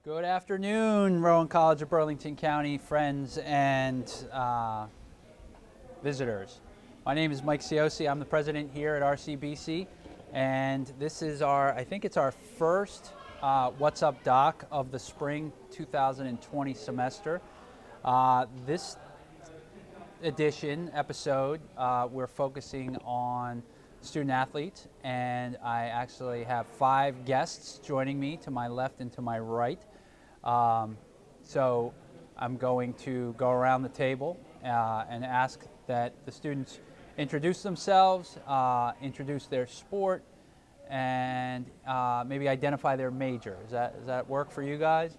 Good afternoon, Rowan College of Burlington County friends and visitors. My name is Mike Ciosi. I'm the president here at RCBC, and this is I think it's our first What's Up Doc of the spring 2020 semester. This episode, we're focusing on student athletes, and I actually have 5 guests joining me to my left and to my right. So I'm going to go around the table and ask that the students introduce themselves, introduce their sport, and maybe identify their major. Does that work for you guys?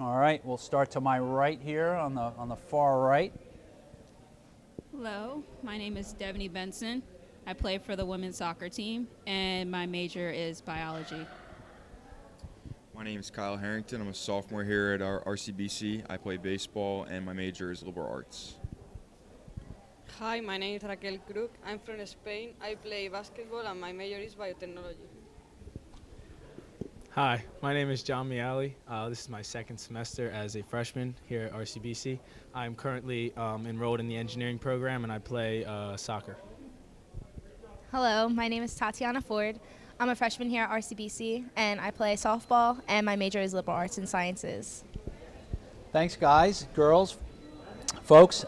All right, we'll start to my right here on the far right. Hello, my name is Devany Benson. I play for the women's soccer team, and my major is biology. My name is Kyle Harrington. I'm a sophomore here at our RCBC. I play baseball, and my major is liberal arts. Hi, my name is Raquel Crooke. I'm from Spain. I play basketball, and my major is biotechnology. Hi, my name is John Meale. This is my second semester as a freshman here at RCBC. I'm currently enrolled in the engineering program, and I play soccer. Hello, my name is Tatiyana Ford. I'm a freshman here at RCBC, and I play softball, and my major is liberal arts and sciences. Thanks, guys, girls, folks.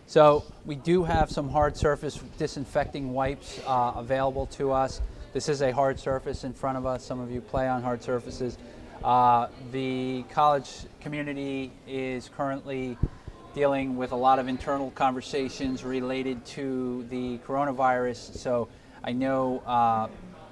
So we do have some hard surface disinfecting wipes available to us. This is a hard surface in front of us. Some of you play on hard surfaces. The college community is currently dealing with a lot of internal conversations related to the coronavirus. So I know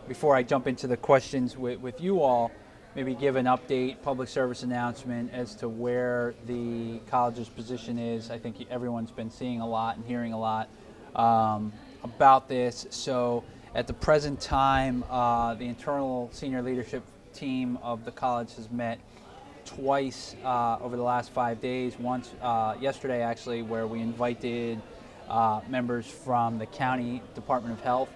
before I jump into the questions with you all, maybe give an update, public service announcement as to where the college's position is. I think everyone's been seeing a lot and hearing a lot about this. So at the present time, the internal senior leadership team of the college has met twice over the last 5 days. Once yesterday, actually, where we invited members from the county Department of Health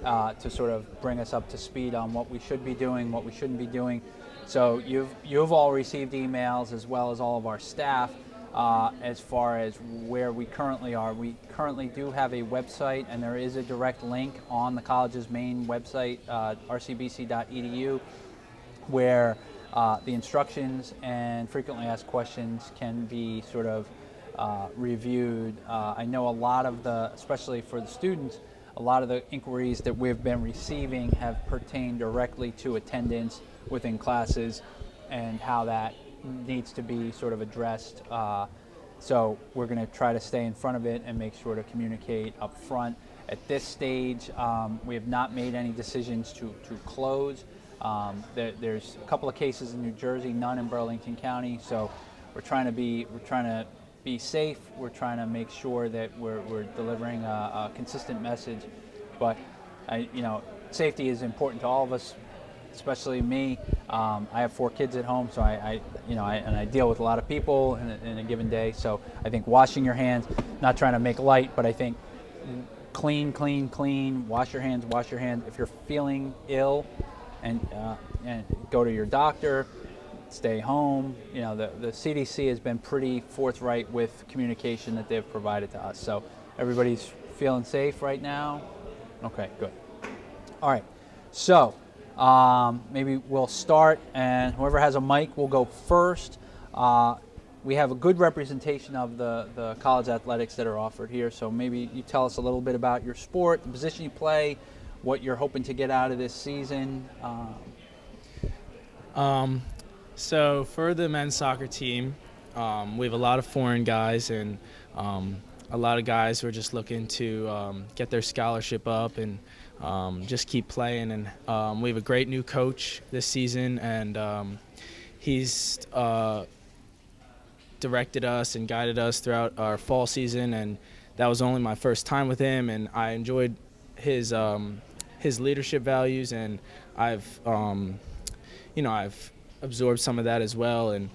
to sort of bring us up to speed on what we should be doing, what we shouldn't be doing. So you've all received emails, as well as all of our staff, as far as where we currently are. We currently do have a website, and there is a direct link on the college's main website, rcbc.edu, where the instructions and frequently asked questions can be sort of reviewed. I know a lot of especially for the students, a lot of the inquiries that we've been receiving have pertained directly to attendance within classes and how that needs to be sort of addressed. So we're going to try to stay in front of it and make sure to communicate up front. At this stage, we have not made any decisions to close. There's a couple of cases in New Jersey, none in Burlington County. So we're trying to be safe. We're trying to make sure that we're delivering a consistent message. But safety is important to all of us, especially me. I have 4 kids at home, so I deal with a lot of people in a given day. So I think washing your hands, not trying to make light, but I think clean, wash your hands. If you're feeling ill, and go to your doctor, stay home. The CDC has been pretty forthright with communication that they've provided to us. So everybody's feeling safe right now? Okay, good. All right, so maybe we'll start, and whoever has a mic will go first. We have a good representation of the college athletics that are offered here, so maybe you tell us a little bit about your sport, the position you play, what you're hoping to get out of this season. So for the men's soccer team, we have a lot of foreign guys and a lot of guys who are just looking to get their scholarship up and just keep playing. And we have a great new coach this season, and he's directed us and guided us throughout our fall season, and that was only my first time with him, and I enjoyed his leadership values, and I've absorbed some of that as well, and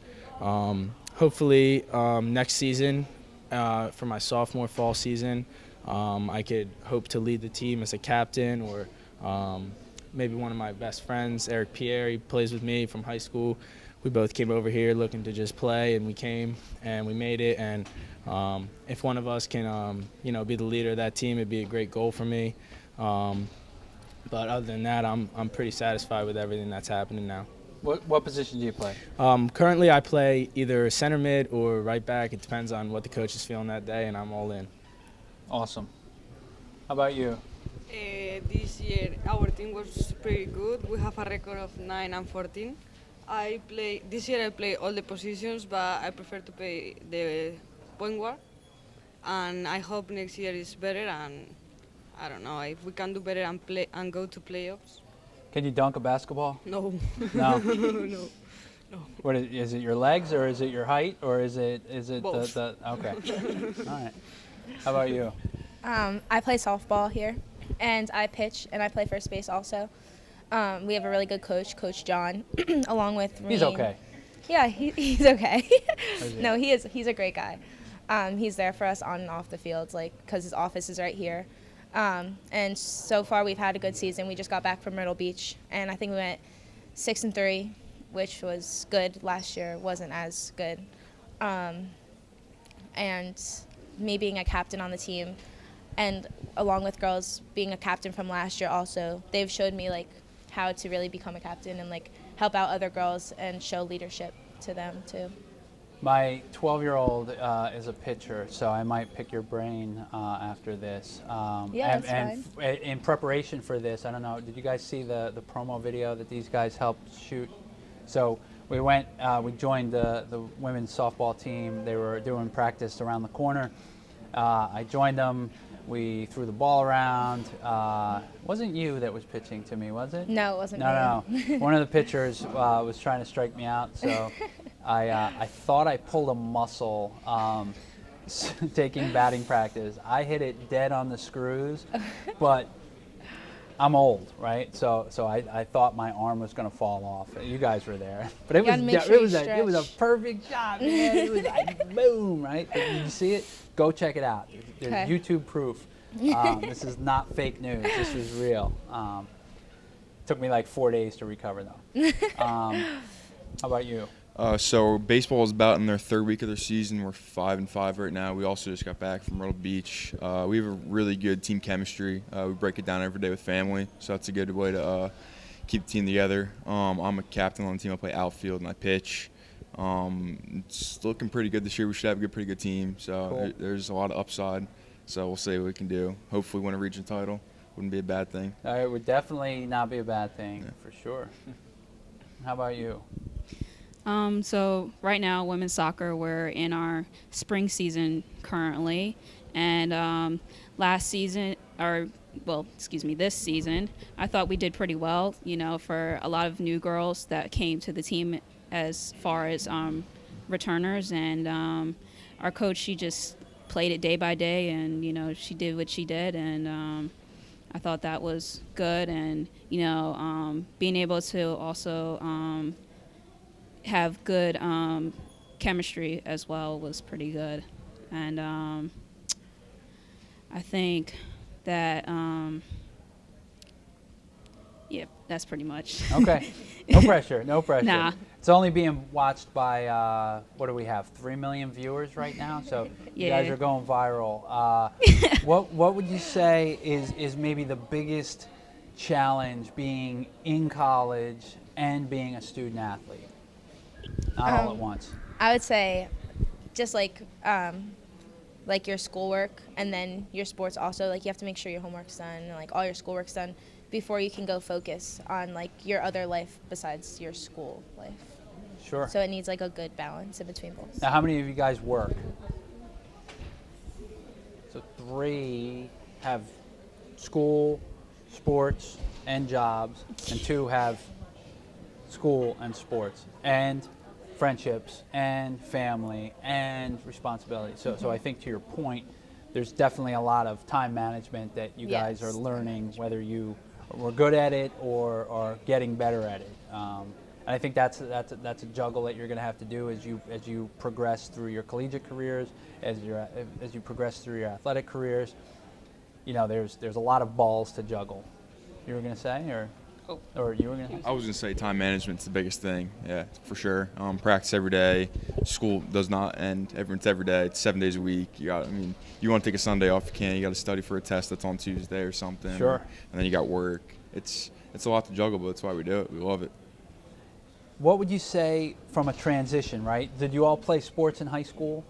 hopefully next season for my sophomore fall season I could hope to lead the team as a captain, or maybe one of my best friends, Eric Pierre, he plays with me from high school. we both came over here looking to just play, and we came and we made it. And if one of us can, be the leader of that team, it'd be a great goal for me. But other than that, I'm pretty satisfied with everything that's happening now. What position do you play? Currently, I play either center mid or right back. It depends on what the coach is feeling that day, and I'm all in. Awesome. How about you? This year our team was pretty good. We have a record of 9-14. This year I play all the positions, but I prefer to play the point guard. And I hope next year is better, and I don't know if we can do better and play and go to playoffs. Can you dunk a basketball? No. No. No. What is it? Your legs, or is it your height, or is it Both. the okay? All right. How about you? I play softball here, and I pitch, and I play first base also. We have a really good coach, Coach John, along with Reen. He's okay. Yeah, he's okay. Is he? No, he's a great guy. He's there for us on and off the fields, because his office is right here. And so far we've had a good season. We just got back from Myrtle Beach, and I think we went 6-3, which was good. Last year wasn't as good. And me being a captain on the team, and along with girls being a captain from last year also, they've showed me how to really become a captain and help out other girls and show leadership to them too. My 12-year-old is a pitcher, so I might pick your brain after this. Yeah, that's and in preparation for this, I don't know, did you guys see the promo video that these guys helped shoot? So we joined the women's softball team. They were doing practice around the corner. I joined them. We threw the ball around. Wasn't you that was pitching to me, was it? No, it wasn't No. me. One of the pitchers was trying to strike me out, so I thought I pulled a muscle taking batting practice. I hit it dead on the screws, but I'm old, right? So I thought my arm was going to fall off. You guys were there, but it was a perfect shot, man. It was like boom, right? Did you see it? Go check it out. There's Okay. YouTube proof. This is not fake news. This was real. Took me like 4 days to recover though. How about you? So baseball is about in their third week of their season. We're 5-5 right now. We also just got back from Myrtle Beach. We have a really good team chemistry. We break it down every day with family, so that's a good way to keep the team together. I'm a captain on the team. I play outfield and I pitch. It's looking pretty good this year. We should have a pretty good team. So Cool. there's a lot of upside. So we'll see what we can do. Hopefully win a region title. Wouldn't be a bad thing. It would definitely not be a bad thing, for sure. How about you? So right now, women's soccer, we're in our spring season currently, and this season, I thought we did pretty well, for a lot of new girls that came to the team as far as returners, and our coach, she just played it day by day, and, she did what she did, and I thought that was good, and, being able to also have good chemistry as well was pretty good. And I think that, that's pretty much. Okay. No pressure. No pressure. Nah. It's only being watched by, what do we have, 3 million viewers right now? So you guys Yeah. are going viral. What would you say is maybe the biggest challenge being in college and being a student athlete? Not all at once. I would say just like your schoolwork and then your sports also, you have to make sure your homework's done and all your schoolwork's done before you can go focus on your other life besides your school life. Sure. So it needs a good balance in between both. Now, how many of you guys work? So 3 have school, sports, and jobs, and 2 have school and sports, and friendships, and family, and responsibility. So I think to your point, there's definitely a lot of time management that you guys Yes. are learning, whether you were good at it or are getting better at it. And I think that's a juggle that you're going to have to do as you progress through your collegiate careers, as you progress through your athletic careers. There's a lot of balls to juggle. You were going to say, or? Or you were going to? I was going to say time management's the biggest thing. Yeah, for sure. Practice every day. School does not end. It's every day. It's 7 days a week. You want to take a Sunday off, you can. You got to study for a test that's on Tuesday or something. Sure. And then you got work. It's a lot to juggle, but that's why we do it. We love it. What would you say from a transition, right? Did you all play sports in high school?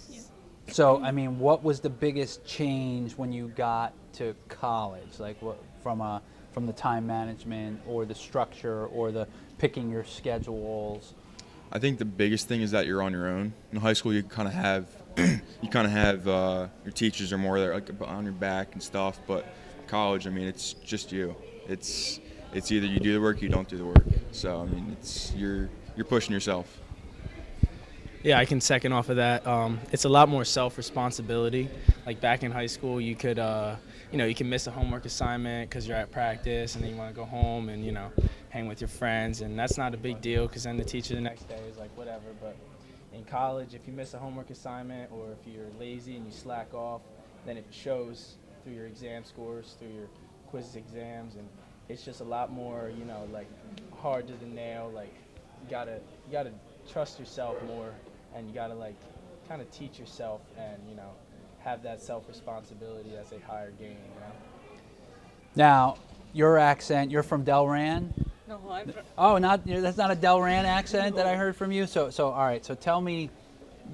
Yes. So, I mean, what was the biggest change when you got to college? Like, what from the time management or the structure or the picking your schedules? I think the biggest thing is that you're on your own. In high school, you kind of have your teachers are more there, like on your back and stuff. But college, I mean, it's just you. It's either you do the work, or you don't do the work. So I mean, you're pushing yourself. Yeah, I can second off of that. It's a lot more self-responsibility. Like back in high school, you could, you can miss a homework assignment because you're at practice, and then you want to go home and hang with your friends, and that's not a big deal because then the teacher the next day is like whatever. But in college, if you miss a homework assignment or if you're lazy and you slack off, then it shows through your exam scores, through your quiz exams, and it's just a lot more, like hard to the nail. Like you gotta trust yourself more. And you gotta kind of teach yourself and have that self-responsibility as a higher game. Now, your accent, you're from Delran? No, I'm from, Oh, that's not a Delran accent that I heard from you. So all right. So tell me,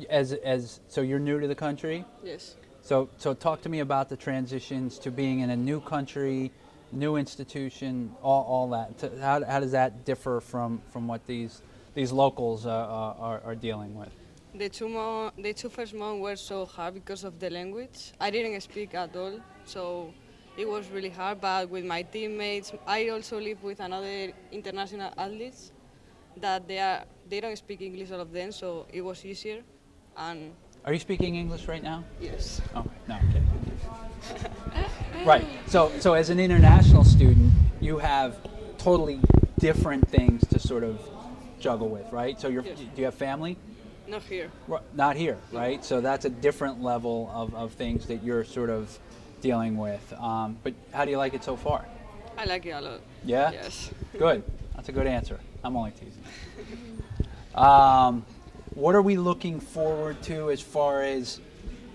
so you're new to the country. yes. So talk to me about the transitions to being in a new country, new institution, all that. How does that differ from what these locals are dealing with? The two first months were so hard because of the language. I didn't speak at all, so it was really hard. But with my teammates, I also live with another international athletes that they don't speak English, all of them, so it was easier. And Are you speaking English right now? yes, Okay. No, I'm kidding. Right. So as an international student, you have totally different things to sort of juggle with, right? So Yes. do you have family? not here. Not here, right? So that's a different level of things that you're sort of dealing with. But how do you like it so far? I like it a lot. Yeah? Yes. Good. That's a good answer. I'm only teasing. What are we looking forward to as far as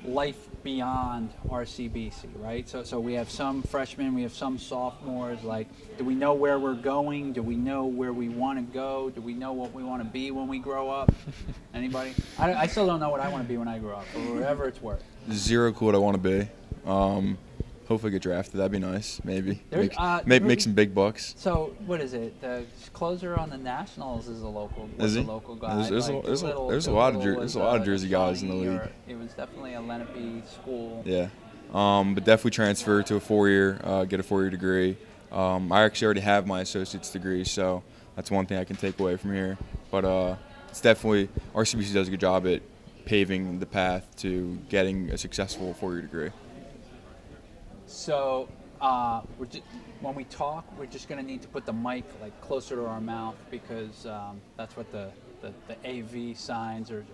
life beyond RCBC, right? So we have some freshmen, we have some sophomores. Like, do we know where we're going? Do we know where we want to go? Do we know what we want to be when we grow up? Anybody? I still don't know what I want to be when I grow up, or whatever it's worth. Zero clue what I want to be. Hopefully get drafted. That'd be nice. Maybe make some big bucks. So what is it? The closer on the Nationals is a local. Is he? A local guy. There's a lot of Jersey guys in the league. It was definitely a Lenape school. Yeah, but definitely transfer to a 4-year, get a 4-year degree. I actually already have my associate's degree, so that's one thing I can take away from here. But it's definitely RCBC does a good job at paving the path to getting a successful 4-year degree. So when we talk, we're just going to need to put the mic like closer to our mouth because that's what the AV signs are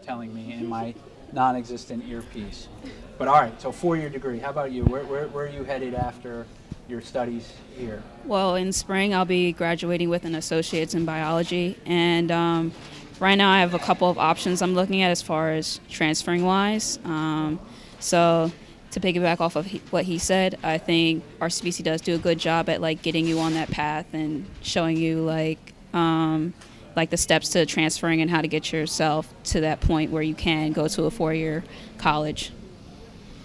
telling me in my non-existent earpiece. But all right, so 4-year degree. How about you? Where are you headed after your studies here? Well, in spring, I'll be graduating with an associate's in biology. And right now, I have a couple of options I'm looking at as far as transferring wise. So to piggyback off of what he said, I think RCBC does do a good job at like getting you on that path and showing you like the steps to transferring and how to get yourself to that point where you can go to a 4-year college.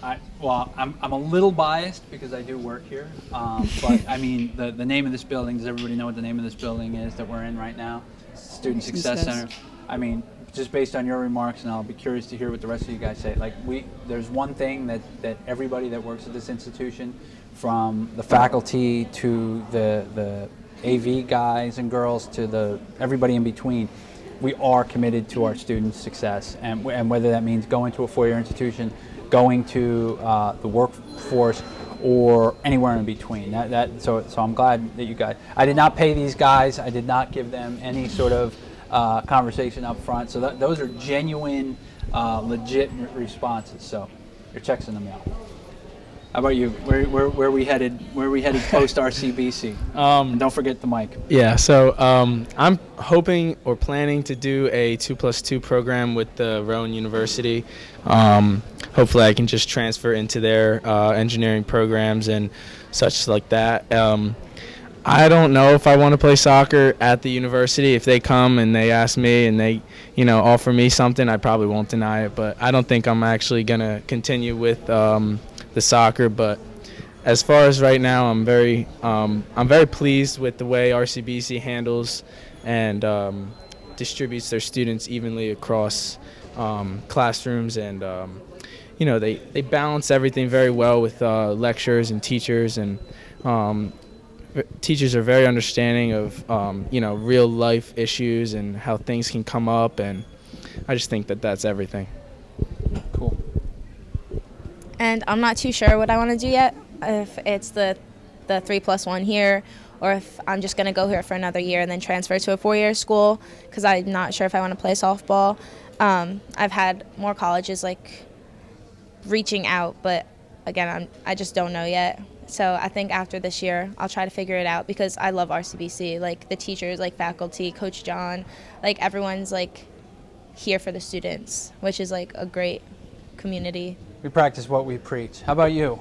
I'm a little biased because I do work here, but I mean the name of this building. Does everybody know what the name of this building is that we're in right now? Student Success Center. I mean, just based on your remarks, and I'll be curious to hear what the rest of you guys say. Like there's one thing that everybody that works at this institution, from the faculty to the AV guys and girls to everybody in between, we are committed to our students' success, and whether that means going to a 4-year institution, going to the workforce, or anywhere in between. So I'm glad that you guys. I did not pay these guys. I did not give them any sort of conversation up front. So those are genuine, legit responses. So your check's in the mail. How about you? Where we headed? Where we headed post RCBC? And don't forget the mic. Yeah, so I'm hoping or planning to do a 2+2 program with the Rowan University. Hopefully I can just transfer into their engineering programs and such like that. I don't know if I want to play soccer at the university. If they come and they ask me and they, offer me something, I probably won't deny it. But I don't think I'm actually going to continue with the soccer. But as far as right now, I'm very pleased with the way RCBC handles and distributes their students evenly across classrooms, and they balance everything very well with lecturers and teachers, and teachers are very understanding of real life issues and how things can come up, and I just think that that's everything. Cool. And I'm not too sure what I want to do yet, if it's the 3+1 here, or if I'm just going to go here for another year and then transfer to a 4-year school, because I'm not sure if I want to play softball. I've had more colleges reaching out, but again, I just don't know yet. So I think after this year, I'll try to figure it out, because I love RCBC. The teachers, faculty, Coach John, everyone's here for the students, which is a great community. We practice what we preach. How about you?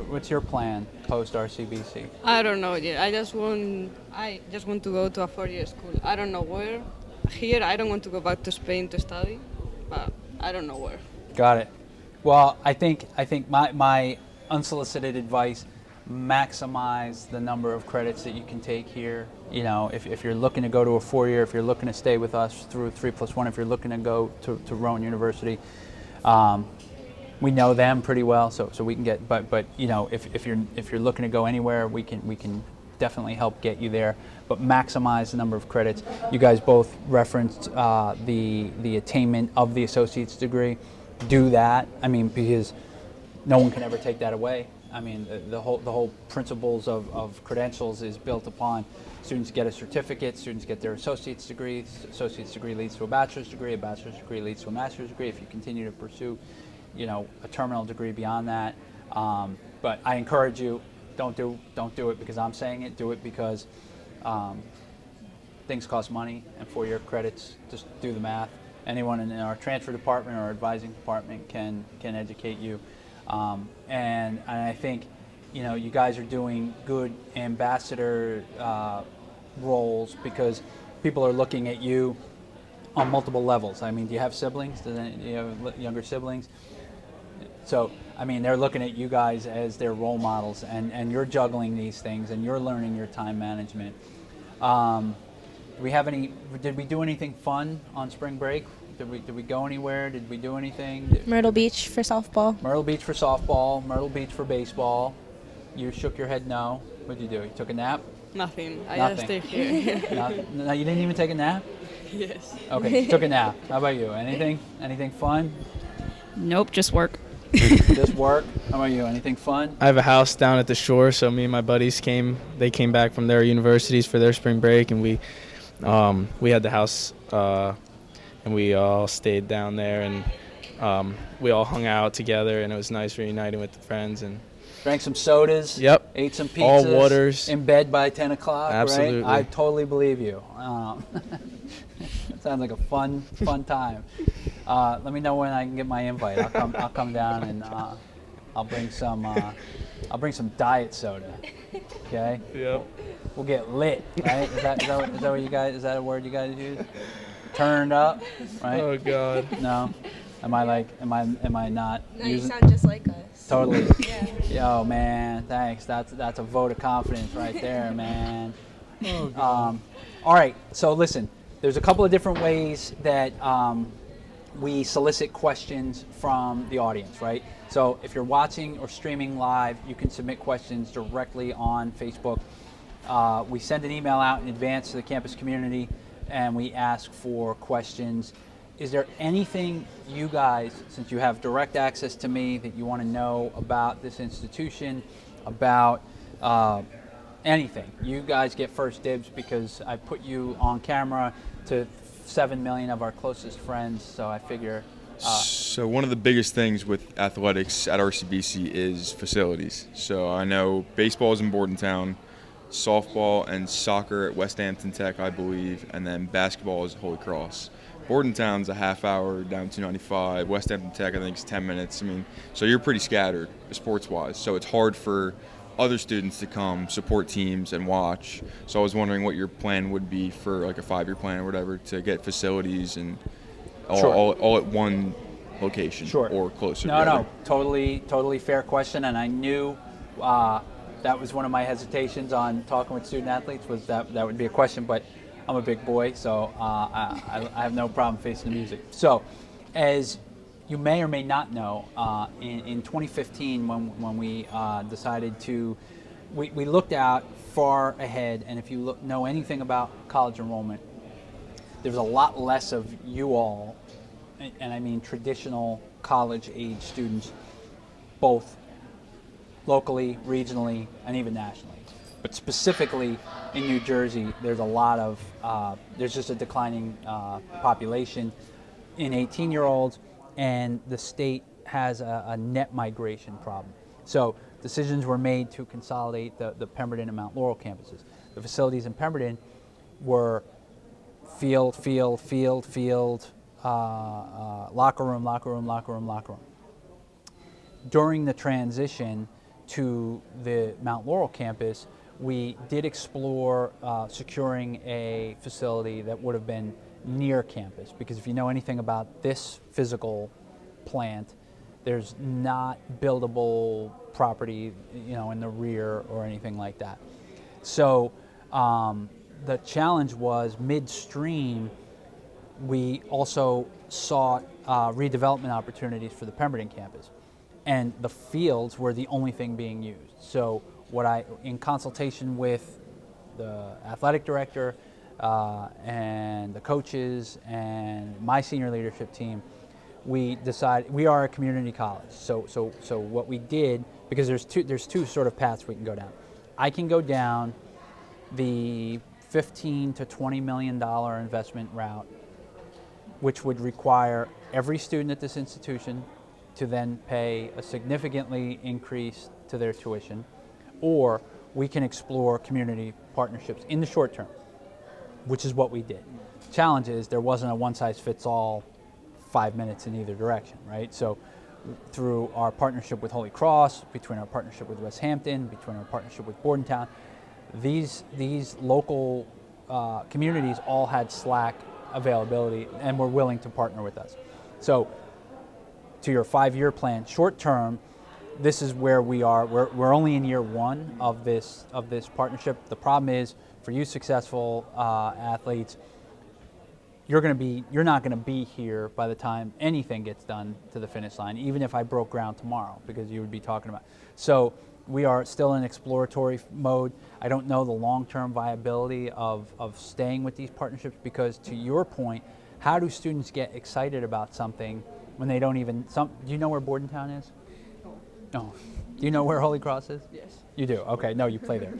What's your plan post RCBC? I don't know yet. I just want to go to a 4-year school. I don't know where. Here, I don't want to go back to Spain to study, but I don't know where. Got it. Well, I think my unsolicited advice: maximize the number of credits that you can take here. If you're looking to go to a 4-year, if you're looking to stay with us through 3+1, if you're looking to go to Rowan University, we know them pretty well, so we can get. But if you're looking to go anywhere, we can definitely help get you there. But maximize the number of credits. You guys both referenced the attainment of the associate's degree. Do that. Because no one can ever take that away. The whole principles of credentials is built upon students get a certificate, students get their associate's degree. Associate's degree leads to a bachelor's degree. A bachelor's degree leads to a master's degree. If you continue to pursue, a terminal degree beyond that. But I encourage you, don't do it because I'm saying it. Do it because things cost money, and 4-year credits. Just do the math. Anyone in our transfer department or advising department can educate you. And I think, you guys are doing good ambassador roles, because people are looking at you on multiple levels. Do you have siblings? Do you have younger siblings? So, they're looking at you guys as their role models, and you're juggling these things, and you're learning your time management. Did we do anything fun on spring break? Did we go anywhere? Did we do anything? Myrtle Beach for softball. Myrtle Beach for softball, Myrtle Beach for baseball. You shook your head no. What did you do? You took a nap? Nothing. I just Nothing. stayed here. No, you didn't even take a nap? Yes. Okay, you took a nap. How about you? Anything fun? Nope, just work. Just work? How about you? Anything fun? I have a house down at the shore, so me and my buddies came back from their universities for their spring break, and we had the house, and we all stayed down there, and we all hung out together, and it was nice reuniting with the friends. And drank some sodas. Yep. Ate some pizzas. All waters. In bed by 10 o'clock, Absolutely. right? I totally believe you. That sounds like a fun time. Let me know when I can get my invite. I'll come down, and I'll bring some diet soda. Okay. Yep. We'll get lit, right? Is that what you guys? Is that a word you guys use? Turned up, right? Oh God. No. Am I not? No, you using, sound just like us. Totally. Yeah. Yo, man, thanks. That's a vote of confidence right there, man. Oh God. All right. So listen, there's a couple of different ways that we solicit questions from the audience, right? So if you're watching or streaming live, you can submit questions directly on Facebook. We send an email out in advance to the campus community, and we ask for questions. Is there anything you guys, since you have direct access to me, that you want to know about this institution, about anything? You guys get first dibs because I put you on camera to 7 million of our closest friends, so I figure So one of the biggest things with athletics at RCBC is facilities. So I know baseball is in Bordentown, softball and soccer at West Hampton Tech, I believe, and then basketball is Holy Cross. Bordentown's a half hour down 295. West Hampton Tech, I think, is 10 minutes. I mean, so you're pretty scattered sports-wise. So it's hard for other students to come support teams and watch. So I was wondering what your plan would be for like a 5-year plan or whatever to get facilities and all at one location or closer. No, totally fair question. And I knew that was one of my hesitations on talking with student athletes was that would be a question, but I'm a big boy, so I have no problem facing the music. So, as you may or may not know, in 2015 when we decided to, we looked out far ahead, and if you know anything about college enrollment, there's a lot less of you all, and I mean traditional college-age students, both locally, regionally, and even nationally. But specifically in New Jersey, there's a lot of, there's just a declining population in 18-year-olds, and the state has a net migration problem. So decisions were made to consolidate the Pemberton and Mount Laurel campuses. The facilities in Pemberton were field, locker room. During the transition to the Mount Laurel campus, we did explore securing a facility that would have been near campus, because if you know anything about this physical plant, there's not buildable property, in the rear or anything like that. So the challenge was midstream. We also sought redevelopment opportunities for the Pemberton campus, and the fields were the only thing being used. So in consultation with the athletic director and the coaches and my senior leadership team, we decided we are a community college. So what we did, because there's two sort of paths we can go down. I can go down the $15 to $20 million investment route, which would require every student at this institution to then pay a significantly increase to their tuition, or we can explore community partnerships in the short term, which is what we did. Challenge is there wasn't a one-size-fits-all 5 minutes in either direction, right? So through our partnership with Holy Cross, between our partnership with West Hampton, between our partnership with Bordentown, these local communities all had slack availability and were willing to partner with us. So to your 5-year plan, short term, this is where we are. We're only in year 1 of this partnership. The problem is, for you successful athletes, you're not going to be here by the time anything gets done to the finish line, even if I broke ground tomorrow, because you would be talking about. So we are still in exploratory mode. I don't know the long-term viability of staying with these partnerships, because to your point, how do students get excited about something when they don't even, do you know where Bordentown is? No. Do you know where Holy Cross is? Yes. You do? Okay, no, you play there.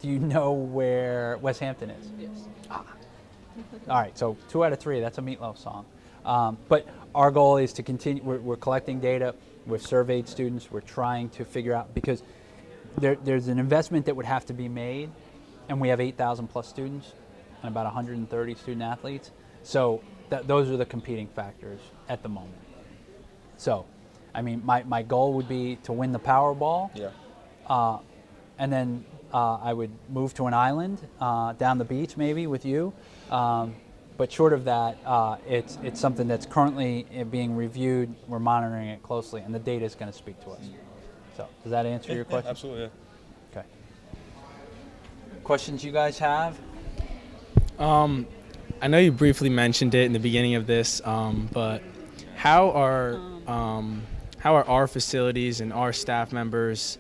Do you know where West Hampton is? Yes. All right, so 2 out of 3, that's a Meatloaf song. But our goal is to continue, we're collecting data, we've surveyed students, we're trying to figure out, because there's an investment that would have to be made, and we have 8,000 plus students and about 130 student athletes. So those are the competing factors at the moment. So, I mean, my goal would be to win the Powerball. Yeah. And then I would move to an island down the beach, maybe with you. But short of that, it's something that's currently being reviewed. We're monitoring it closely, and the data is going to speak to us. So, does that answer your question? Yeah, absolutely. Yeah. Okay. Questions you guys have? I know you briefly mentioned it in the beginning of this, but how are our facilities and our staff members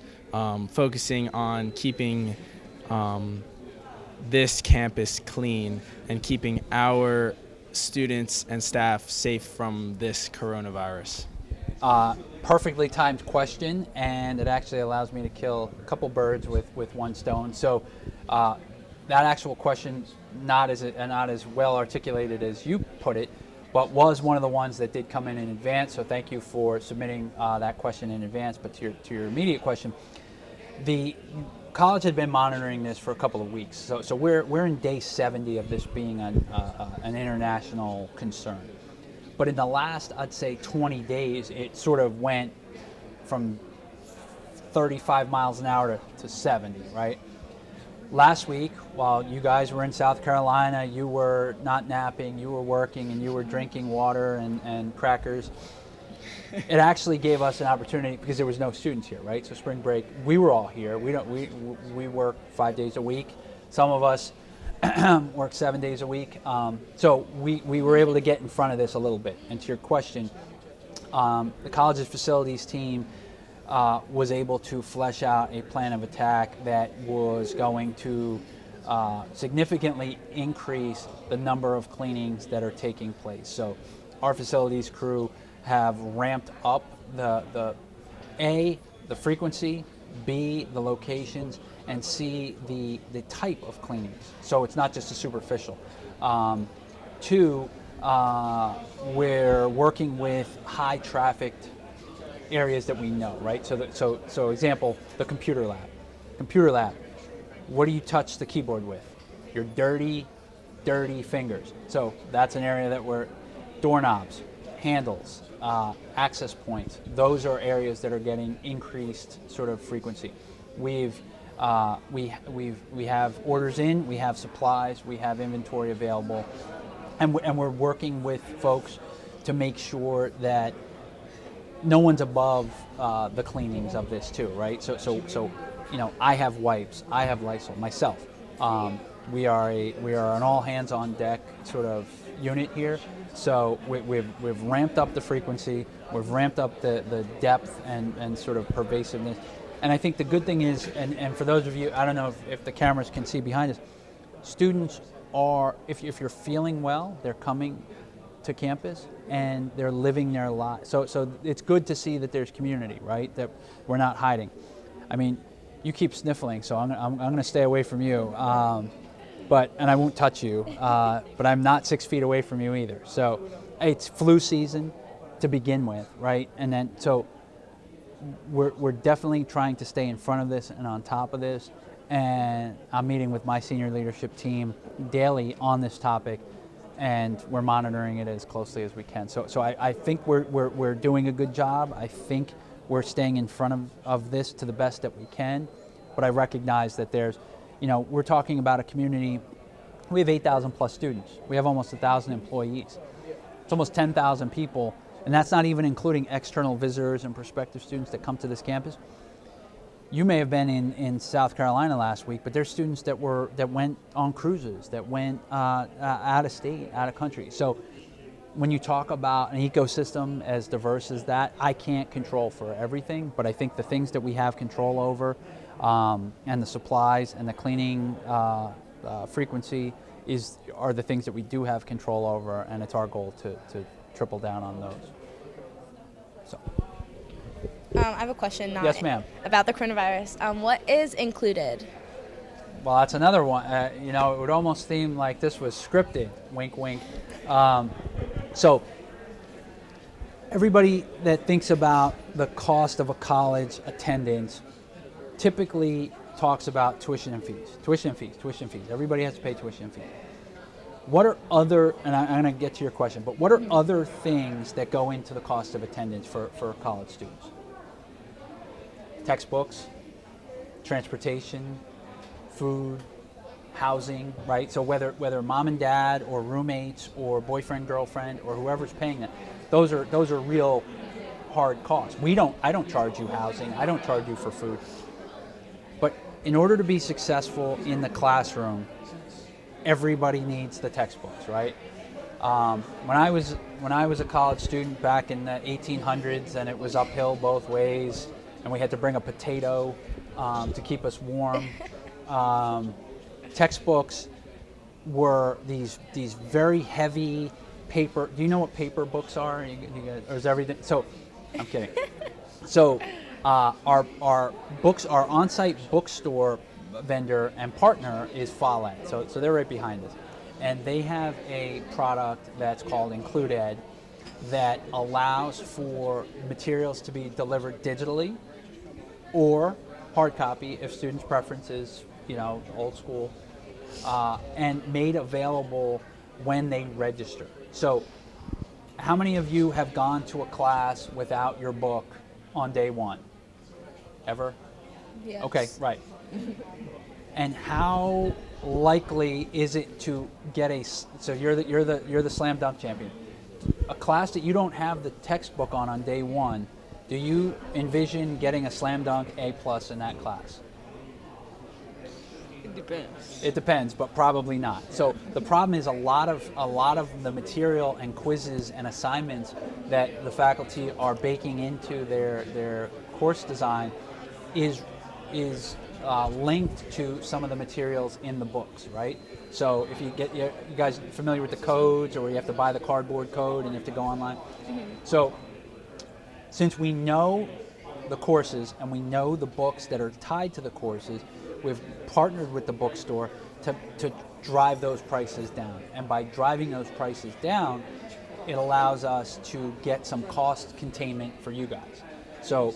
focusing on keeping this campus clean and keeping our students and staff safe from this coronavirus? Perfectly timed question, and it actually allows me to kill a couple birds with one stone. So that actual question not as well articulated as you put it, but was one of the ones that did come in advance. So thank you for submitting that question in advance. But to your immediate question, the college had been monitoring this for a couple of weeks. So we're in day 70 of this being an international concern. But in the last, I'd say 20 days, it sort of went from 35 miles an hour to 70, right? Last week, while you guys were in South Carolina, you were not napping, you were working, and you were drinking water and crackers. It actually gave us an opportunity because there was no students here, right? So spring break, we were all here. We work 5 days a week. Some of us work 7 days a week. So we were able to get in front of this a little bit. And to your question, the college's facilities team was able to flesh out a plan of attack that was going to significantly increase the number of cleanings that are taking place. So our facilities crew have ramped up the frequency, B, the locations, and C, the type of cleanings. So it's not just a superficial. Two, we're working with high trafficked areas that we know, right? So example, the computer lab. Computer lab, what do you touch the keyboard with? Your dirty fingers. So that's an area that we're, doorknobs, handles, access points. Those are areas that are getting increased sort of frequency. We have orders in, we have supplies, we have inventory available, and we're working with folks to make sure that no one's above the cleanings of this too, right? So I have wipes, I have Lysol myself. We are an all hands on deck sort of unit here. So we've ramped up the frequency, we've ramped up the depth and sort of pervasiveness. And I think the good thing is, and for those of you, I don't know if the cameras can see behind us, students are, if you're feeling well, they're coming to campus and they're living their lives. So it's good to see that there's community, right? That we're not hiding. I mean, you keep sniffling, so I'm going to stay away from you. And I won't touch you, but I'm not 6 feet away from you either. So it's flu season to begin with, right? And then, so we're definitely trying to stay in front of this and on top of this. And I'm meeting with my senior leadership team daily on this topic, and we're monitoring it as closely as we can. So I think we're doing a good job. I think we're staying in front of this to the best that we can, but I recognize that there's, we're talking about a community. We have 8,000 plus students. We have almost 1,000 employees. It's almost 10,000 people, and that's not even including external visitors and prospective students that come to this campus. You may have been in South Carolina last week, but there's students that went on cruises, that went out of state, out of country. So when you talk about an ecosystem as diverse as that, I can't control for everything, but I think the things that we have control over, and the supplies and the cleaning frequency are the things that we do have control over, and it's our goal to triple down on those. So. I have a question. Yes, ma'am. About the coronavirus. What is included? Well, that's another one. It would almost seem like this was scripted. Wink, wink. So everybody that thinks about the cost of a college attendance typically talks about tuition and fees. Tuition and fees. Everybody has to pay tuition and fees. What are other, and I'm going to get to your question, but what are other things that go into the cost of attendance for college students? Textbooks, transportation, food, housing, right? So whether mom and dad or roommates or boyfriend, girlfriend, or whoever's paying that, those are real hard costs. I don't charge you housing, I don't charge you for food. But in order to be successful in the classroom, everybody needs the textbooks, right? When I was a college student back in the 1800s, and it was uphill both ways, and we had to bring a potato to keep us warm. Textbooks were these very heavy paper. Do you know what paper books are? Or is everything? So, I'm kidding. So, our books, our on-site bookstore vendor and partner is Follett. So they're right behind us. and they have a product that's called Include Ed that allows for materials to be delivered digitally or hard copy if students' preference is, old school, and made available when they register. So how many of you have gone to a class without your book on day one? Ever? Yes. Okay, right. And how likely is it to get so you're the slam dunk champion. A class that you don't have the textbook on day one, do you envision getting a slam dunk A+ in that class? It depends. It depends, but probably not. So the problem is a lot of the material and quizzes and assignments that the faculty are baking into their course design is linked to some of the materials in the books, right? So if you guys familiar with the codes, or you have to buy the cardboard code and you have to go online. So since we know the courses and we know the books that are tied to the courses, we've partnered with the bookstore to drive those prices down. And by driving those prices down, it allows us to get some cost containment for you guys. So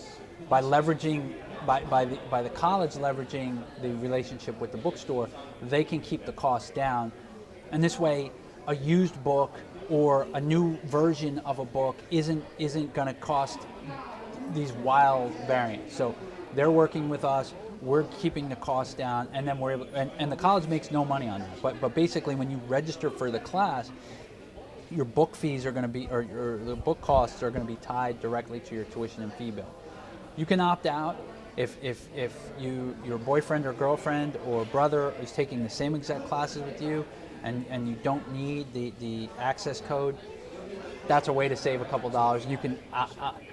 by leveraging, by the college leveraging the relationship with the bookstore, they can keep the costs down. And this way, a used book or a new version of a book isn't going to cost these wild variants. So they're working with us. We're keeping the costs down, and then we're able, and the college makes no money on that. But basically, when you register for the class, your book fees are going to be, or the book costs are going to be tied directly to your tuition and fee bill. You can opt out if your boyfriend or girlfriend or brother is taking the same exact classes with you, and you don't need the access code. That's a way to save a couple dollars. You can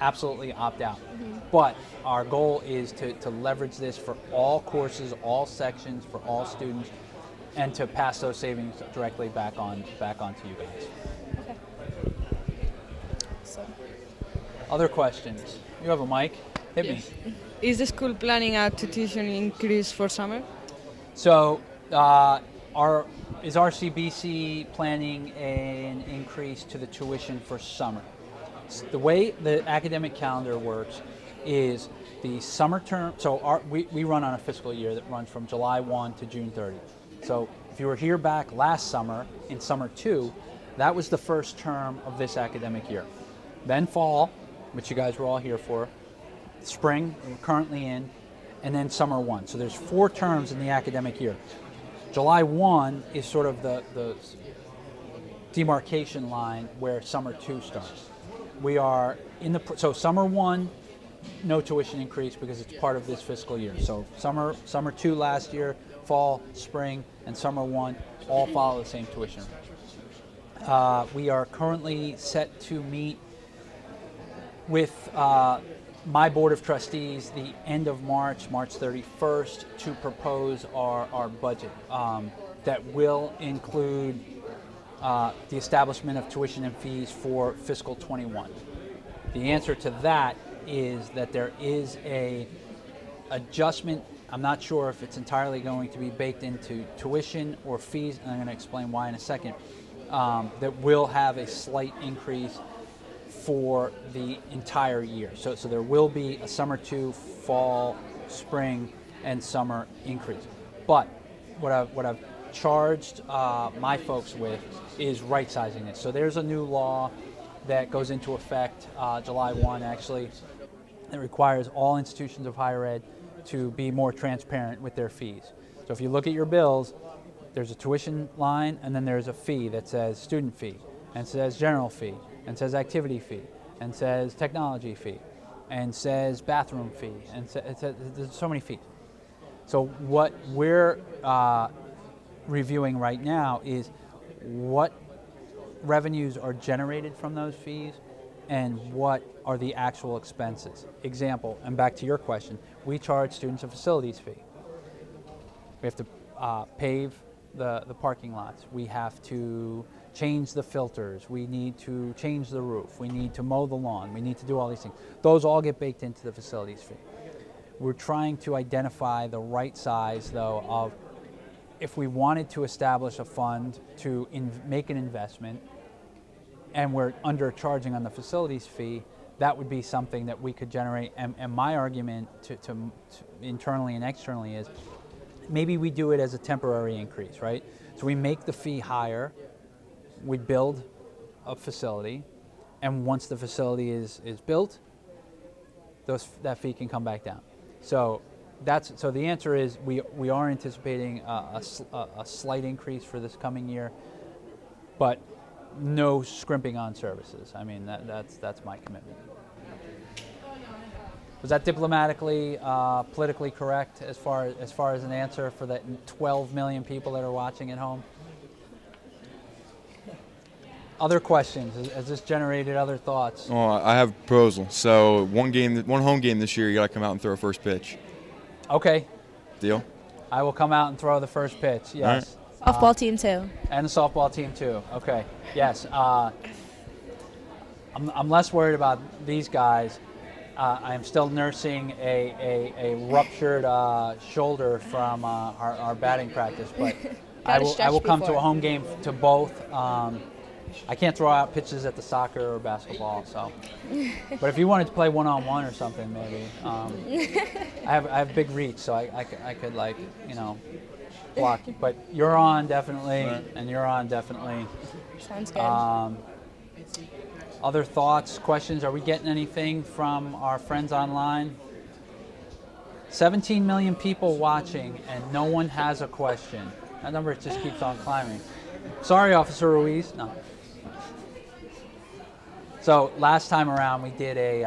absolutely opt out. But our goal is to leverage this for all courses, all sections, for all students, and to pass those savings directly back onto you guys. Okay. So, Other questions? You have a mic? Hit me. Is the school planning a tuition increase for summer? So, is RCBC planning an increase to the tuition for summer? The way the academic calendar works is the summer term. So we run on a fiscal year that runs from July 1 to June 30. So if you were here back last summer in summer 2, that was the first term of this academic year. Then fall, which you guys were all here for, spring, we're currently in, and then summer 1. So there's 4 terms in the academic year. July 1 is sort of the demarcation line where summer 2 starts. We are so summer 1, no tuition increase because it's part of this fiscal year. So summer 2 last year, fall, spring, and summer 1 all follow the same tuition. We are currently set to meet with my Board of Trustees the end of March 31st, to propose our budget that will include the establishment of tuition and fees for fiscal 21. The answer to that is that there is a adjustment. I'm not sure if it's entirely going to be baked into tuition or fees, and I'm going to explain why in a second, that will have a slight increase for the entire year. So there will be a summer 2, fall, spring, and summer increase. But what I've charged my folks with is right-sizing it. So there's a new law that goes into effect July 1, actually, that requires all institutions of higher ed to be more transparent with their fees. So if you look at your bills, there's a tuition line, and then there's a fee that says student fee, and says general fee, and says activity fee, and says technology fee, and says bathroom fee, and there's so many fees. So what we're reviewing right now is what revenues are generated from those fees and what are the actual expenses. Example, and back to your question, we charge students a facilities fee. We have to pave the parking lots. We have to change the filters. We need to change the roof. We need to mow the lawn. We need to do all these things. Those all get baked into the facilities fee. We're trying to identify the right size, though, of if we wanted to establish a fund to make an investment, and we're undercharging on the facilities fee, that would be something that we could generate. And my argument to internally and externally is maybe we do it as a temporary increase, right? So we make the fee higher, we build a facility, and once the facility is built, that fee can come back down. So the answer is we are anticipating a slight increase for this coming year, but no scrimping on services. I mean, that's my commitment. Was that diplomatically, politically correct as far as an answer for the 12 million people that are watching at home? Other questions? Has this generated other thoughts? Oh, I have a proposal. So one home game this year, you got to come out and throw a first pitch. Okay. Deal? I will come out and throw the first pitch. Yes. Softball team too. And the softball team too. Okay. Yes. I'm less worried about these guys. I am still nursing a ruptured shoulder from our batting practice, but I will come to a home game to both. I can't throw out pitches at the soccer or basketball, so. But if you wanted to play one-on-one or something, maybe. I have big reach, so I could block. But you're on definitely, and you're on definitely. Sounds good. Other thoughts, questions? Are we getting anything from our friends online? 17 million people watching, and no one has a question. That number just keeps on climbing. Sorry, Officer Ruiz. No. So last time around, we did in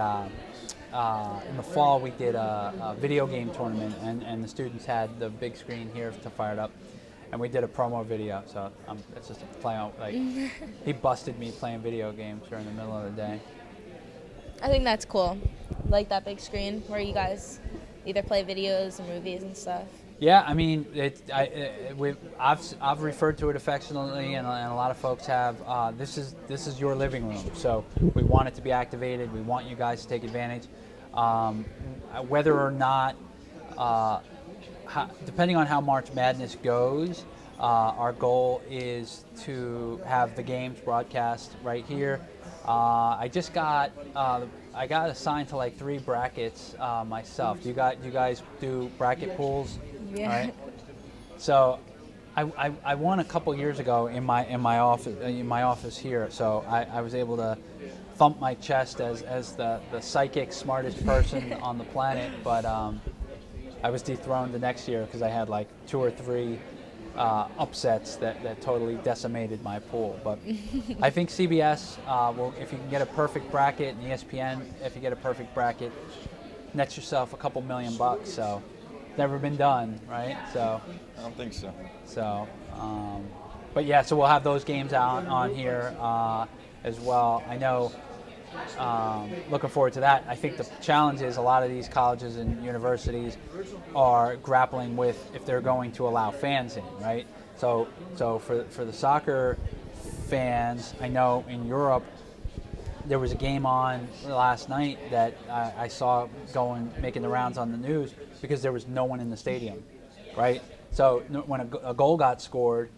the fall, we did a video game tournament, and the students had the big screen here to fire it up. And we did a promo video, so it's just a play out. Like, he busted me playing video games during the middle of the day. I think that's cool. Like that big screen where you guys either play videos and movies and stuff. Yeah, I mean, I've referred to it affectionately, and a lot of folks have. This is your living room, so we want it to be activated. We want you guys to take advantage. Whether or not, depending on how March Madness goes, our goal is to have the games broadcast right here. I got assigned to like 3 brackets myself. Do you guys do bracket pools? Yeah. Right? So I won a couple years ago in my office here. So I was able to thump my chest as the psychic smartest person on the planet. But I was dethroned the next year because I had like 2 or 3 upsets that totally decimated my pool. But I think CBS will, if you can get a perfect bracket, and ESPN, if you get a perfect bracket, nets yourself a couple $1,000,000. So never been done, right? So I don't think so. So, but yeah, so we'll have those games out on here as well. I know. Looking forward to that. I think the challenge is a lot of these colleges and universities are grappling with if they're going to allow fans in, right? So for the soccer fans, I know in Europe there was a game on last night that I saw making the rounds on the news because there was no one in the stadium, right? So when a goal got scored,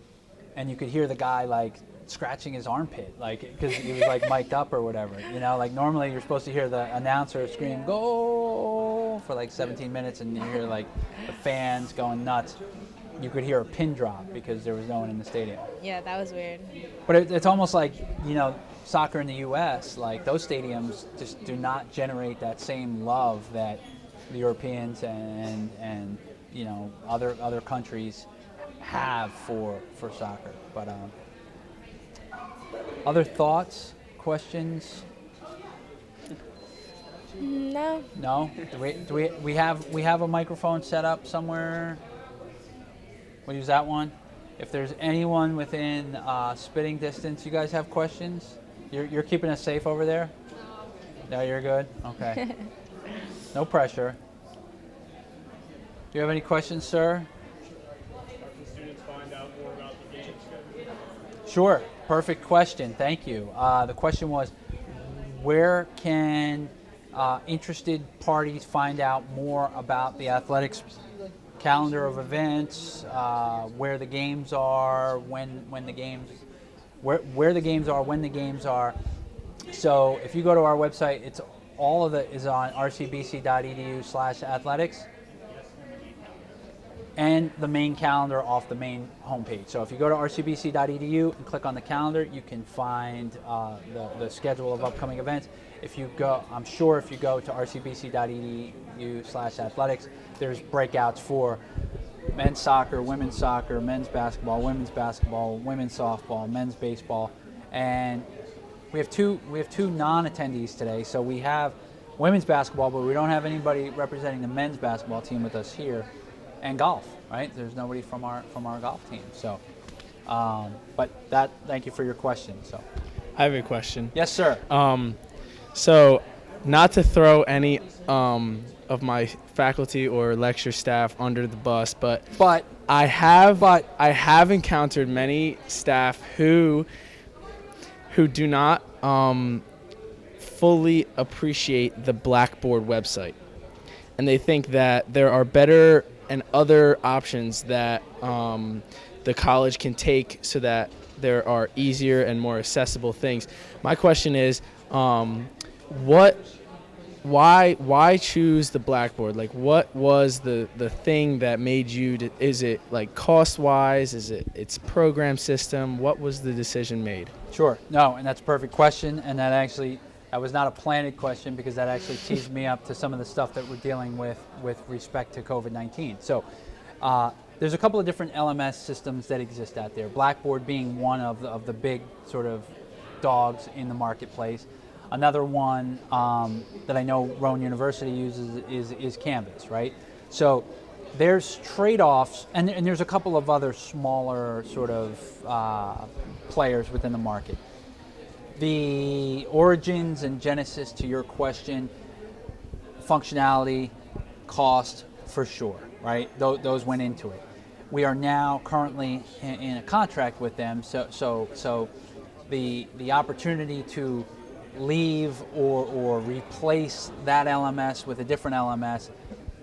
and you could hear the guy like scratching his armpit, like because he was like mic'd up or whatever, like normally you're supposed to hear the announcer scream "goal" for like 17 minutes, and you hear like the fans going nuts. You could hear a pin drop because there was no one in the stadium. Yeah, that was weird. But it's almost like soccer in the U.S. like those stadiums just do not generate that same love that the Europeans and other countries have for soccer. But other thoughts, questions? No. No? Do we have a microphone set up somewhere? We'll use that one. If there's anyone within spitting distance, you guys have questions? You're keeping us safe over there? No, you're good? Okay. No pressure. Do you have any questions, sir? Sure. Perfect question. Thank you. The question was, where can interested parties find out more about the athletics calendar of events, where the games are, when the games, where the games are, when the games are. So if you go to our website, it's all of it is on rcbc.edu/athletics, and the main calendar off the main homepage. So if you go to rcbc.edu and click on the calendar, you can find the schedule of upcoming events. If you go, I'm sure if you go to rcbc.edu/athletics, there's breakouts for men's soccer, women's men's basketball, women's softball, men's baseball, and we have two non-attendees today. So we have women's basketball, but we don't have anybody representing the men's basketball team with us here, and golf. Right? There's nobody from our golf team. So, but thank you for your question. So, I have a question. Yes, sir. So, not to throw any of my faculty or lecture staff under the bus, but I have encountered many staff who do not fully appreciate the Blackboard website, and they think that there are better and other options that the college can take so that there are easier and more accessible things. My question is, why choose the Blackboard? Like, what was the thing that made you? Is it like cost wise? Is it its program system? What was the decision made? Sure. No, and that's a perfect question, and that was not a planted question, because that actually teased me up to some of the stuff that we're dealing with respect to COVID-19. So there's a couple of different LMS systems that exist out there, Blackboard being one of the big sort of dogs in the marketplace. Another one that I know Rowan University uses is Canvas, right? So there's trade-offs, and there's a couple of other smaller sort of players within the market. The origins and genesis to your question, functionality, cost, for sure, right? Those went into it. We are now currently in a contract with them, so the opportunity to leave or replace that LMS with a different LMS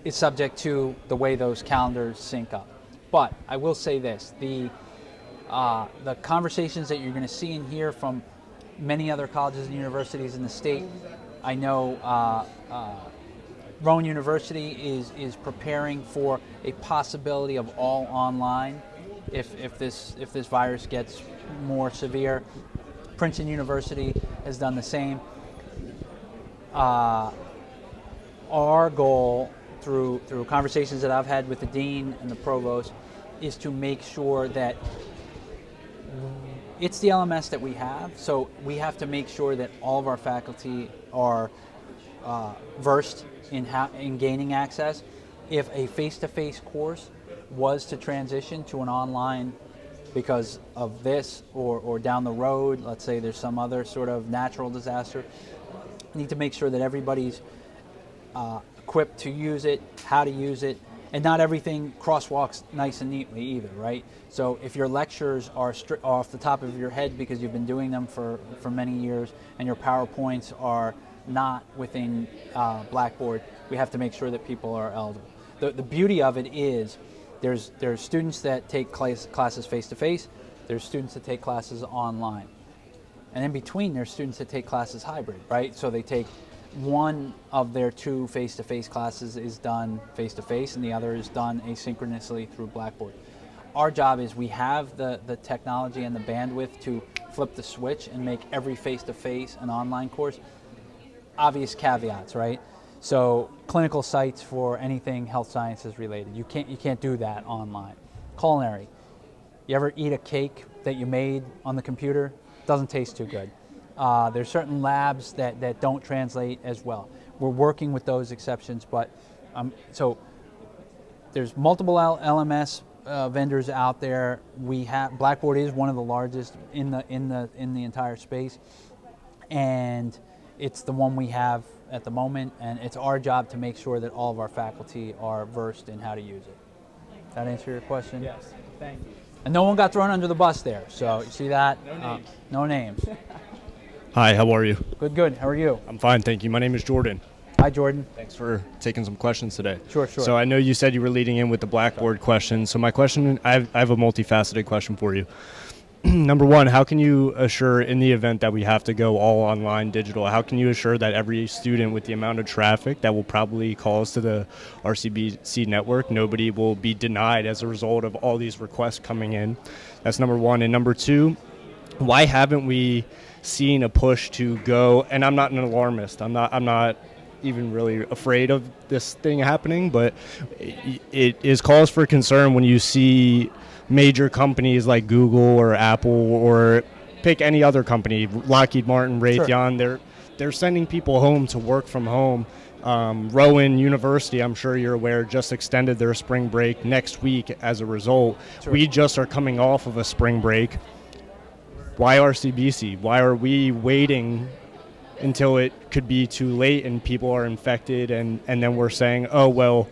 is subject to the way those calendars sync up. But I will say this, the conversations that you're going to see and hear from many other colleges and universities in the state, I know Rowan University is preparing for a possibility of all online if this virus gets more severe. Princeton University has done the same. Our goal through conversations that I've had with the dean and the provost is to make sure that it's the LMS that we have, so we have to make sure that all of our faculty are versed in gaining access. If a face-to-face course was to transition to an online because of this, or down the road, let's say there's some other sort of natural disaster, we need to make sure that everybody's equipped to use it, how to use it, and not everything crosswalks nice and neatly either, right? So if your lectures are off the top of your head because you've been doing them for many years, and your PowerPoints are not within Blackboard, we have to make sure that people are eligible. The beauty of it is there's students that take classes face-to-face, there's students that take classes online. And in between, there's students that take classes hybrid, right? So they take one of their two face-to-face classes is done face-to-face, and the other is done asynchronously through Blackboard. Our job is we have the technology and the bandwidth to flip the switch and make every face-to-face an online course. Obvious caveats, right? So clinical sites for anything health sciences related, you can't do that online. Culinary, you ever eat a cake that you made on the computer? Doesn't taste too good. There's certain labs that don't translate as well. We're working with those exceptions, but so there's multiple LMS vendors out there. We have Blackboard is one of the largest in the entire space, and it's the one we have at the moment, and it's our job to make sure that all of our faculty are versed in how to use it. That answer your question? Yes, thank you. And no one got thrown under the bus there, so you see that? No names. No names. Hi, how are you? Good. How are you? I'm fine, thank you. My name is Jordan. Hi, Jordan. Thanks for taking some questions today. Sure. So I know you said you were leading in with the Blackboard question. So my question, I have a multifaceted question for you. Number one, how can you assure in the event that we have to go all online digital, how can you assure that every student with the amount of traffic that will probably cause to the RCBC network, nobody will be denied as a result of all these requests coming in? That's number one. And number two, why haven't we seen a push to go, and I'm not an alarmist, I'm not even really afraid of this thing happening, but it is cause for concern when you see major companies like Google or Apple or pick any other company, Lockheed Martin, Raytheon, Sure. they're sending people home to work from home. Rowan University, I'm sure you're aware, just extended their spring break next week as a result. Sure. We just are coming off of a spring break. Why RCBC? Why are we waiting until it could be too late and people are infected and then we're saying, oh, well,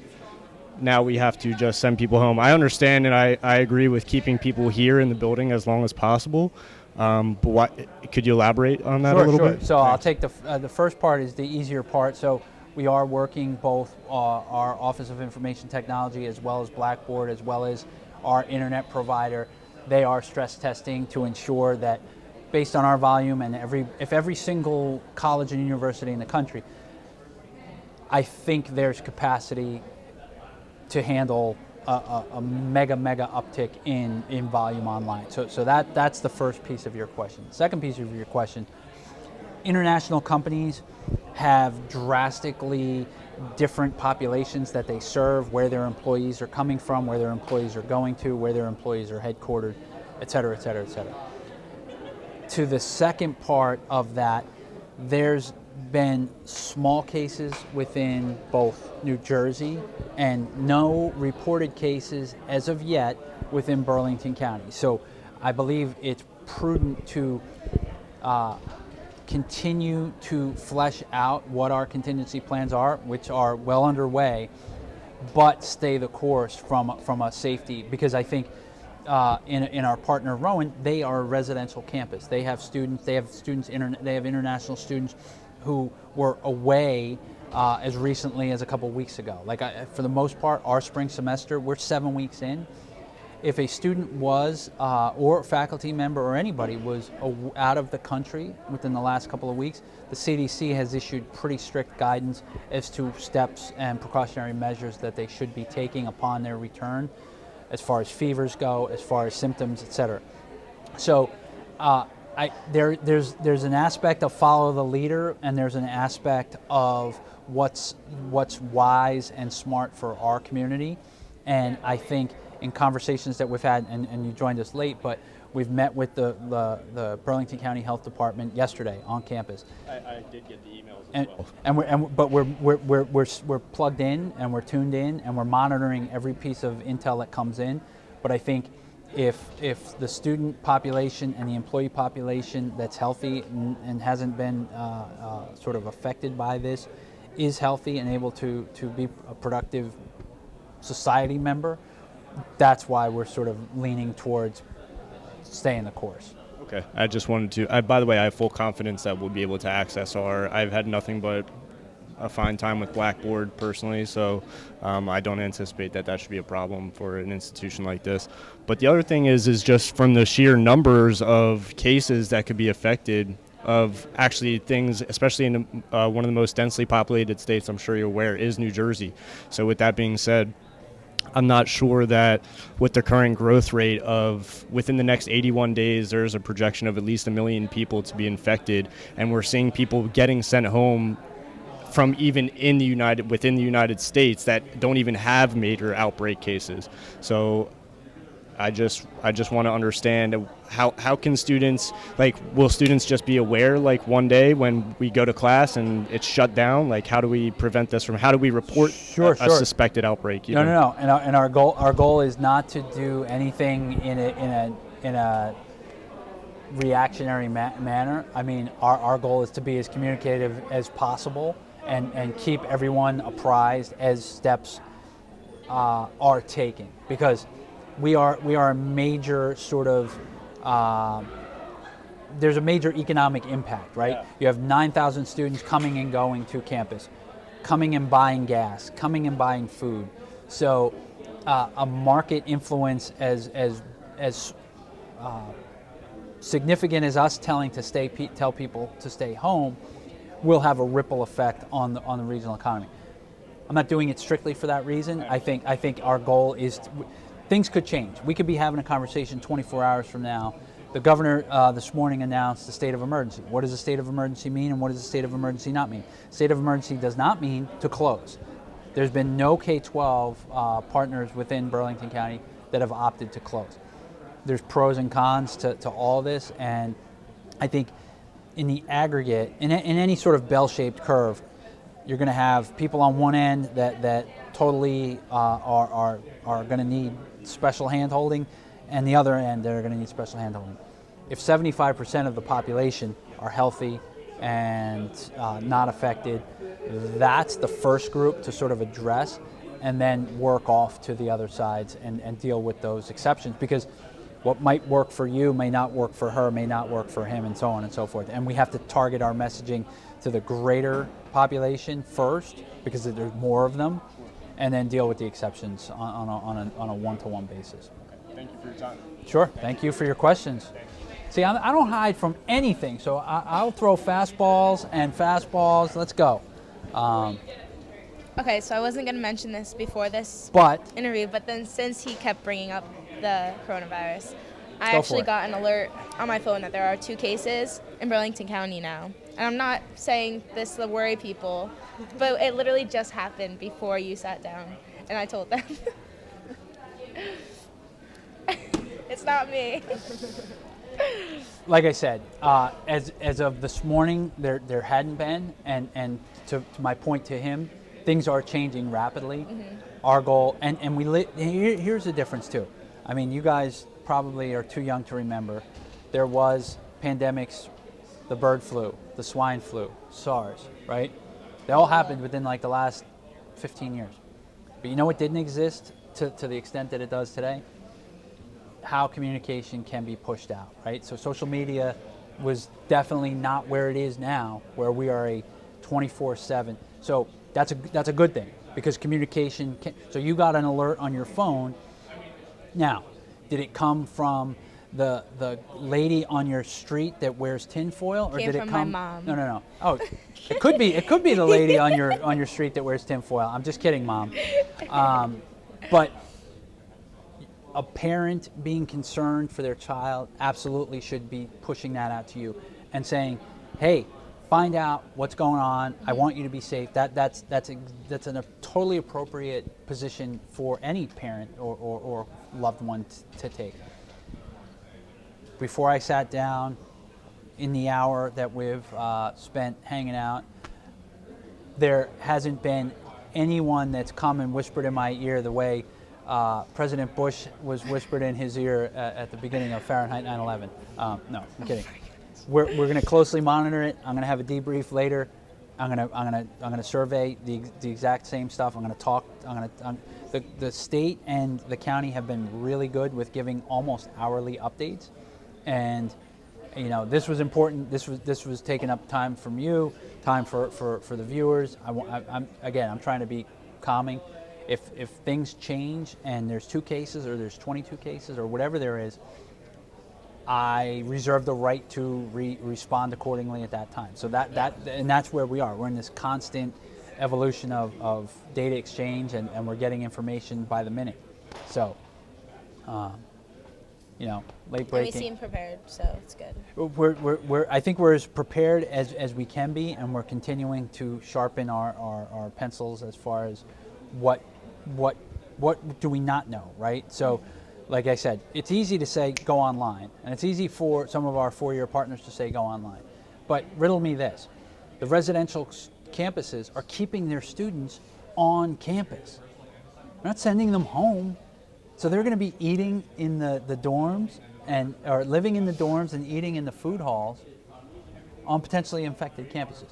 now we have to just send people home? I understand and I agree with keeping people here in the building as long as possible. But what, could you elaborate on that a little bit? So I'll take the first part is the easier part. So we are working both our Office of Information Technology as well as Blackboard as well as our internet provider. They are stress testing to ensure that based on our volume and if every single college and university in the country, I think there's capacity to handle a mega uptick in volume online. So that's the first piece of your question. Second piece of your question, international companies have drastically different populations that they serve, where their employees are coming from, where their employees are going to, where their employees are headquartered, et cetera, et cetera, et cetera. To the second part of that, there's been small cases within both New Jersey and no reported cases as of yet within Burlington County. So I believe it's prudent to continue to flesh out what our contingency plans are, which are well underway, but stay the course from a safety, because I think in our partner Rowan, they are a residential campus. They have students. They have international students who were away as recently as a couple weeks ago. For the most part, our spring semester, we're 7 weeks in. If a student was, or faculty member or anybody was out of the country within the last couple of weeks, the CDC has issued pretty strict guidance as to steps and precautionary measures that they should be taking upon their return, as far as fevers go, as far as symptoms, et cetera. So there's an aspect of follow the leader, and there's an aspect of what's wise and smart for our community. And I think in conversations that we've had, and you joined us late, but we've met with the Burlington County Health Department yesterday on campus. I did get the emails as well. But we're plugged in and we're tuned in and we're monitoring every piece of intel that comes in. But I think if the student population and the employee population that's healthy and hasn't been sort of affected by this is healthy and able to be a productive society member, that's why we're sort of leaning towards staying the course. Okay, I just wanted to, by the way, I have full confidence that we'll be able to access I've had nothing but a fine time with Blackboard personally, so I don't anticipate that should be a problem for an institution like this. But the other thing is just from the sheer numbers of cases that could be affected of actually things, especially in one of the most densely populated states, I'm sure you're aware, is New Jersey. So with that being said, I'm not sure that with the current growth rate of within the next 81 days, there's a projection of at least 1 million people to be infected. And we're seeing people getting sent home from even within the United States that don't even have major outbreak cases. So I just want to understand how can students, will students just be aware one day when we go to class and it's shut down? How do we prevent this how do we report a suspected outbreak? Even? No. And our goal is not to do anything in a reactionary manner. I mean, our goal is to be as communicative as possible and keep everyone apprised as steps are taken, because we are a major sort of there's a major economic impact, right? Yeah. You have 9,000 students coming and going to campus. coming and buying gas, coming and buying food. So a market influence as significant as us tell people to stay home will have a ripple effect on the regional economy. I'm not doing it strictly for that reason. I think our goal is things could change. We could be having a conversation 24 hours from now. The governor this morning announced the state of emergency. What does a state of emergency mean, and what does a state of emergency not mean? State of emergency does not mean to close. There's been no K-12 partners within Burlington County that have opted to close. There's pros and cons to all this, and I think in the aggregate, in any sort of bell-shaped curve, you're going to have people on one end that totally are going to need special hand-holding, and the other end that are going to need special hand-holding. If 75% of the population are healthy and not affected, that's the first group to sort of address, and then work off to the other sides and deal with those exceptions, because what might work for you may not work for her, may not work for him, and so on and so forth. And we have to target our messaging to the greater population first, because there's more of them, and then deal with the exceptions on a one-to-one basis. Thank you for your time. Sure. Thank you for your questions. See, I don't hide from anything, so I'll throw fastballs and fastballs. Let's go. Okay, so I wasn't going to mention this before this But interview, but then since he kept bringing up the coronavirus, I Go for actually it. got an alert on my phone that there are 2 cases in Burlington County now. And I'm not saying this to worry people, but it literally just happened before you sat down, and I told them. It's not me. like I said, as of this morning, there hadn't been, and to my point to him, things are changing rapidly. Our goal, and here's the difference too. I mean, you guys probably are too young to remember. There was pandemics, the bird flu, the swine flu, SARS, right? They all happened within like the last 15 years. But you know what didn't exist to the extent that it does today? How communication can be pushed out, right? So social media was definitely not where it is now, where we are a 24/7. So that's a good thing, because communication so you got an alert on your phone. Now, did it come from the lady on your street that wears tinfoil, or Came did it from come? my mom. No. Oh, it could be the lady on your street that wears tinfoil. I'm just kidding, Mom. But a parent being concerned for their child absolutely should be pushing that out to you and saying, "Hey, find out what's going on. I want you to be safe." That's a totally appropriate position for any parent or loved one to take. Before I sat down, in the hour that we've spent hanging out, there hasn't been anyone that's come and whispered in my ear the way President Bush was whispered in his ear at the beginning of Fahrenheit 9/11. No, I'm kidding. We're going to closely monitor it. I'm going to have a debrief later. I'm going to survey the exact same stuff. I'm going to talk. The state and the county have been really good with giving almost hourly updates, and this was important. This was taking up time from you, time for the viewers. I'm trying to be calming. If things change and there's 2 cases or there's 22 cases or whatever there is, I reserve the right to respond accordingly at that time. So that's where we are. We're in this constant evolution of data exchange, and we're getting information by the minute. So, late breaking. And we seem prepared, so it's good. I think we're as prepared as we can be, and we're continuing to sharpen our pencils as far as what do we not know, right? So, like I said, it's easy to say go online, and it's easy for some of our 4-year partners to say go online. But riddle me this: the residential campuses are keeping their students on campus. They're not sending them home. So they're going to be eating in the dorms or living in the dorms and eating in the food halls on potentially infected campuses.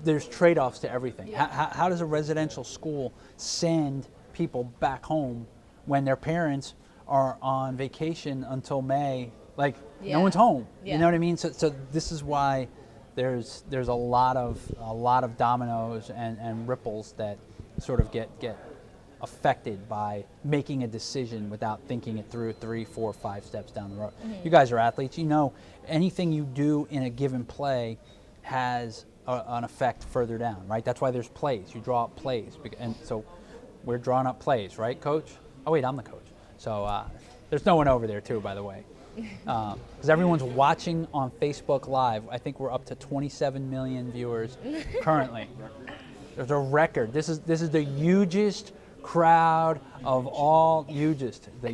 There's trade-offs to everything. Yeah. How does a residential school send people back home when their parents are on vacation until May? Like, no one's home. Yeah. You know what I mean? So this is why there's a lot of dominoes and ripples that sort of get affected by making a decision without thinking it through 3, 4, 5 steps down the road. You guys are athletes. You know anything you do in a given play has an effect further down, right? That's why there's plays. You draw up plays. And so we're drawing up plays, right, Coach? Oh, wait, I'm the coach. So there's no one over there, too, by the way. Because everyone's watching on Facebook Live. I think we're up to 27 million viewers currently. There's a record. This is the hugest crowd of all the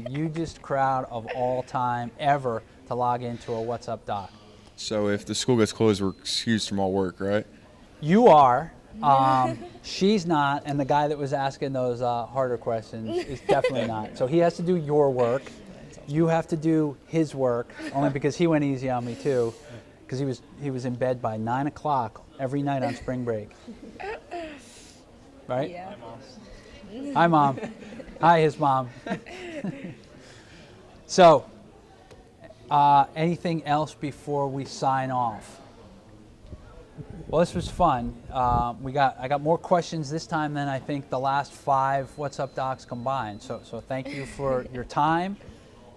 hugest crowd of all time ever to log into a What's Up Doc. So if the school gets closed, we're excused from all work, right? You are. She's not, and the guy that was asking those harder questions is definitely not. So he has to do your work. You have to do his work, only because he went easy on me too, because he was in bed by 9 o'clock every night on spring break. Right? Yeah. Hi, Mom. Hi, his mom. So, anything else before we sign off? Well, this was fun. I got more questions this time than I think the last 5 What's Up Docs combined. So thank you for your time.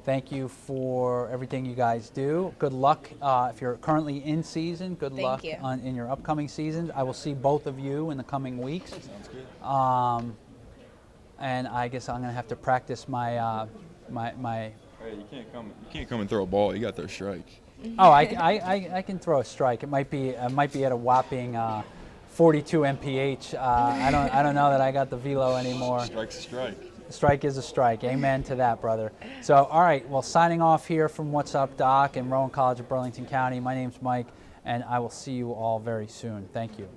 Thank you for everything you guys do. Good luck if you're currently in season. Good luck in your upcoming seasons. I will see both of you in the coming weeks. Sounds good. And I guess I'm gonna have to practice my Hey, you can't come and throw a ball. You got their strike. Oh, I can throw a strike. It might be at a whopping 42 mph. I don't know that I got the velo anymore. Strike's a strike. Strike is a strike. Amen to that, brother. So, all right. Well, signing off here from What's Up Doc in Rowan College of Burlington County. My name's Mike, and I will see you all very soon. Thank you.